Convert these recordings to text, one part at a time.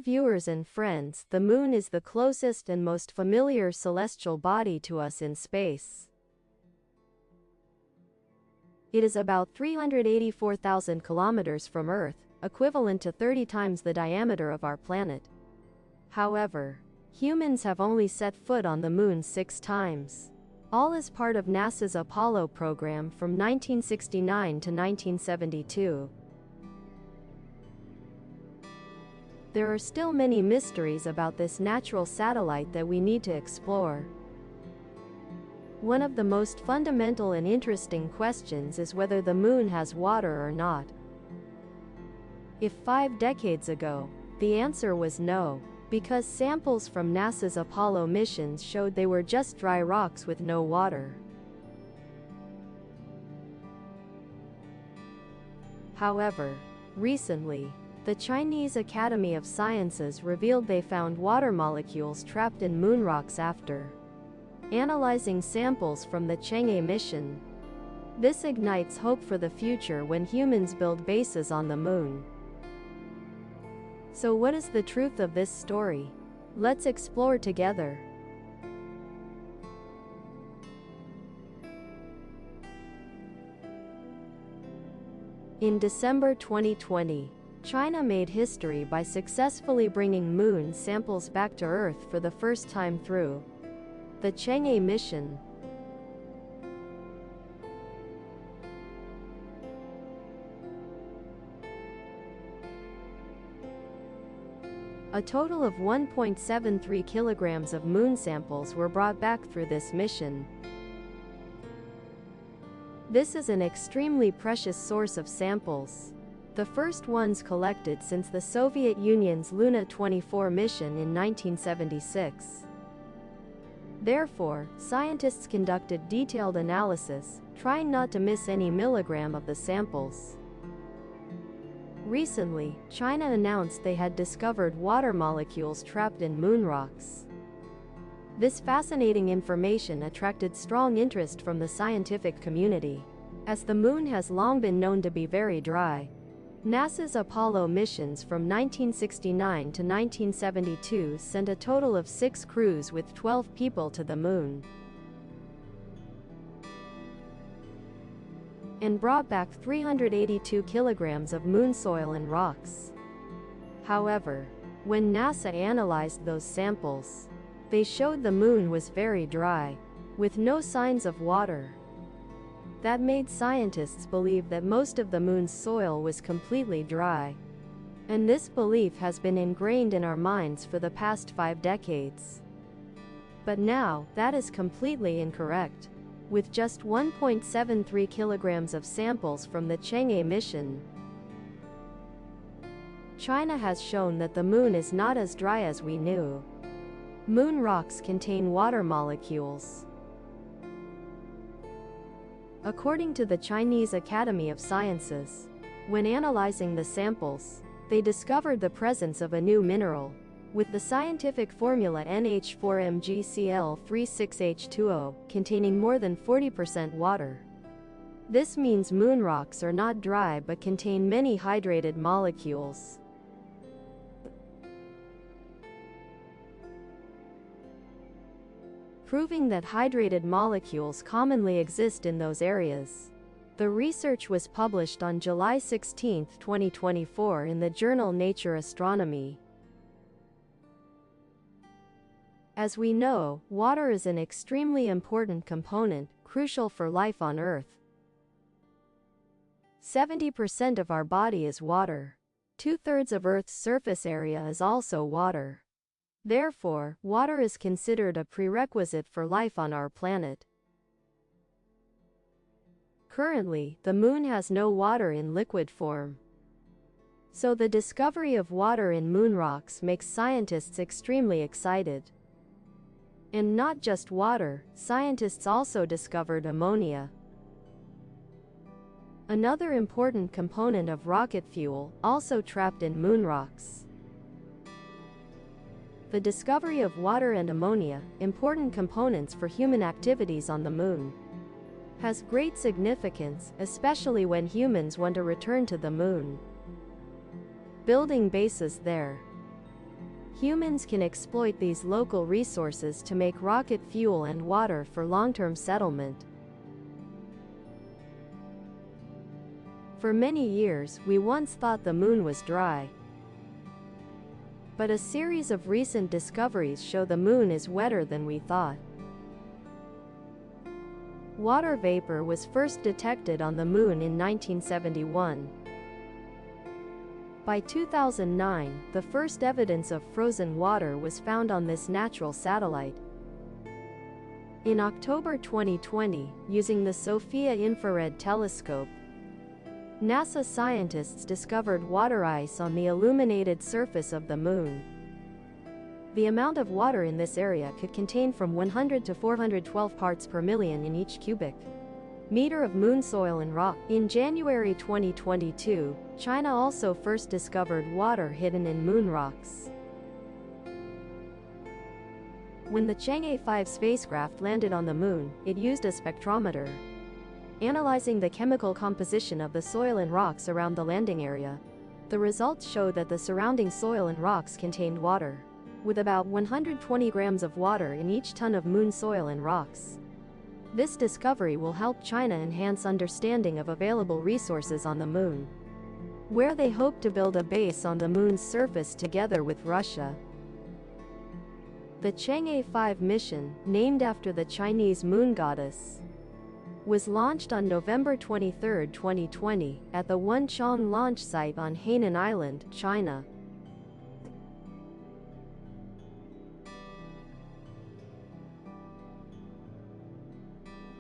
viewers and friends, the Moon is the closest and most familiar celestial body to us in space. It is about 384,000 kilometers from Earth, equivalent to 30 times the diameter of our planet. However, humans have only set foot on the Moon 6 times. All as part of NASA's Apollo program from 1969 to 1972. There are still many mysteries about this natural satellite that we need to explore. One of the most fundamental and interesting questions is whether the Moon has water or not. If 5 decades ago, the answer was no, because samples from NASA's Apollo missions showed they were just dry rocks with no water. However, recently, the Chinese Academy of Sciences revealed they found water molecules trapped in moon rocks after analyzing samples from the Chang'e mission. This ignites hope for the future when humans build bases on the Moon. So what is the truth of this story? Let's explore together. In December 2020, China made history by successfully bringing Moon samples back to Earth for the first time through the Chang'e mission. A total of 1.73 kilograms of Moon samples were brought back through this mission. This is an extremely precious source of samples. The first ones collected since the Soviet Union's Lunar 24 mission in 1976. Therefore, scientists conducted detailed analysis, trying not to miss any milligram of the samples. Recently, China announced they had discovered water molecules trapped in moon rocks. This fascinating information attracted strong interest from the scientific community, as the Moon has long been known to be very dry. NASA's Apollo missions from 1969 to 1972 sent a total of 6 crews with 12 people to the Moon, and brought back 382 kilograms of moon soil and rocks. However, when NASA analyzed those samples, they showed the Moon was very dry, with no signs of water. That made scientists believe that most of the Moon's soil was completely dry. And this belief has been ingrained in our minds for the past 5 decades. But now, that is completely incorrect. With just 1.73 kilograms of samples from the Chang'e mission, China has shown that the Moon is not as dry as we knew. Moon rocks contain water molecules. According to the Chinese Academy of Sciences, when analyzing the samples, they discovered the presence of a new mineral, with the scientific formula NH4MgCl36H2O, containing more than 40% water. This means moon rocks are not dry but contain many hydrated molecules. Proving that hydrated molecules commonly exist in those areas. The research was published on July 16, 2024 in the journal Nature Astronomy. As we know, water is an extremely important component, crucial for life on Earth. 70% of our body is water. 2/3 of Earth's surface area is also water. Therefore, water is considered a prerequisite for life on our planet. Currently, the Moon has no water in liquid form. So the discovery of water in moon rocks makes scientists extremely excited. And not just water, scientists also discovered ammonia, another important component of rocket fuel, also trapped in moon rocks. The discovery of water and ammonia, important components for human activities on the Moon, has great significance, especially when humans want to return to the Moon, building bases there. Humans can exploit these local resources to make rocket fuel and water for long-term settlement. For many years, we once thought the moon was dry. But a series of recent discoveries show the moon is wetter than we thought. Water vapor was first detected on the moon in 1971. By 2009, the first evidence of frozen water was found on this natural satellite. In October 2020, using the SOFIA infrared telescope, NASA scientists discovered water ice on the illuminated surface of the moon. The amount of water in this area could contain from 100 to 412 parts per million in each cubic meter of moon soil and rock. In January 2022, China also first discovered water hidden in moon rocks. When the Chang'e 5 spacecraft landed on the moon, it used a spectrometer, analyzing the chemical composition of the soil and rocks around the landing area. The results showed that the surrounding soil and rocks contained water, with about 120 grams of water in each ton of moon soil and rocks. This discovery will help China enhance understanding of available resources on the moon, where they hope to build a base on the moon's surface together with Russia. The Chang'e 5 mission, named after the Chinese moon goddess, was launched on November 23, 2020, at the Wenchang launch site on Hainan Island, China.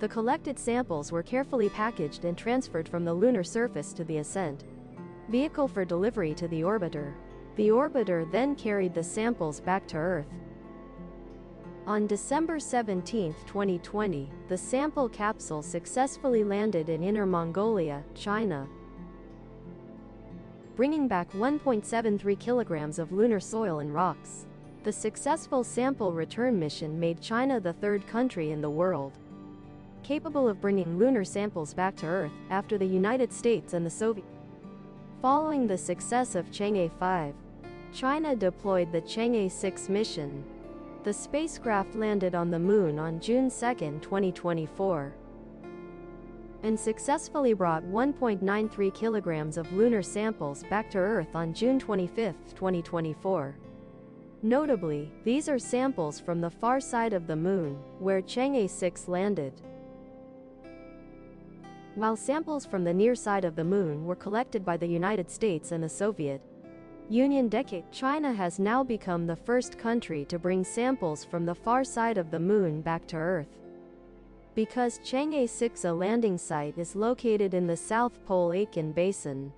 The collected samples were carefully packaged and transferred from the lunar surface to the ascent vehicle for delivery to the orbiter. The orbiter then carried the samples back to Earth. On December 17, 2020, the sample capsule successfully landed in Inner Mongolia, China, bringing back 1.73 kilograms of lunar soil and rocks. The successful sample return mission made China the third country in the world capable of bringing lunar samples back to Earth, after the United States and the Soviet. Following the success of Chang'e 5, China deployed the Chang'e 6 mission. The spacecraft landed on the moon on June 2, 2024, and successfully brought 1.93 kilograms of lunar samples back to Earth on June 25, 2024. Notably, these are samples from the far side of the moon, where Chang'e 6 landed, while samples from the near side of the moon were collected by the United States and the Soviet Union. China has now become the first country to bring samples from the far side of the moon back to Earth. Because Chang'e 6 landing site is located in the South Pole Aitken Basin,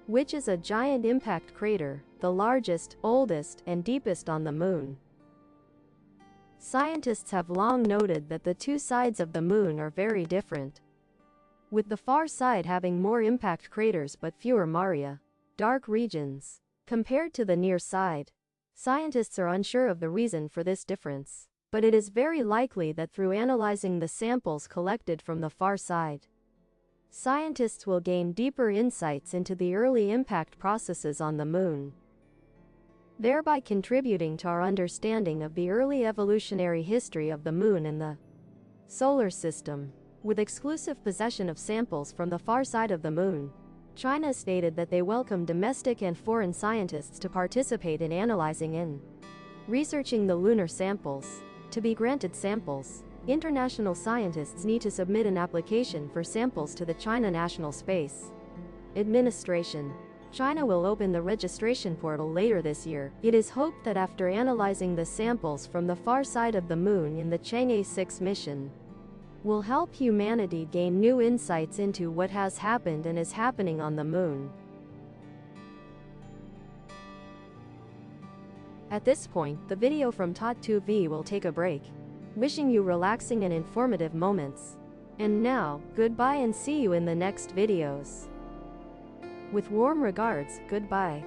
which is a giant impact crater, the largest, oldest, and deepest on the moon. Scientists have long noted that the two sides of the moon are very different, with the far side having more impact craters but fewer maria, dark regions, compared to the near side. Scientists are unsure of the reason for this difference, but it is very likely that through analyzing the samples collected from the far side, scientists will gain deeper insights into the early impact processes on the moon, thereby contributing to our understanding of the early evolutionary history of the moon and the solar system. With exclusive possession of samples from the far side of the moon, China stated that they welcome domestic and foreign scientists to participate in analyzing and researching the lunar samples. To be granted samples, international scientists need to submit an application for samples to the China National Space Administration. China will open the registration portal later this year. It is hoped that after analyzing the samples from the far side of the moon in the Chang'e 6 mission, will help humanity gain new insights into what has happened and is happening on the moon. At this point, the video from Tot2V will take a break. Wishing you relaxing and informative moments. And now, goodbye and see you in the next videos. With warm regards, goodbye.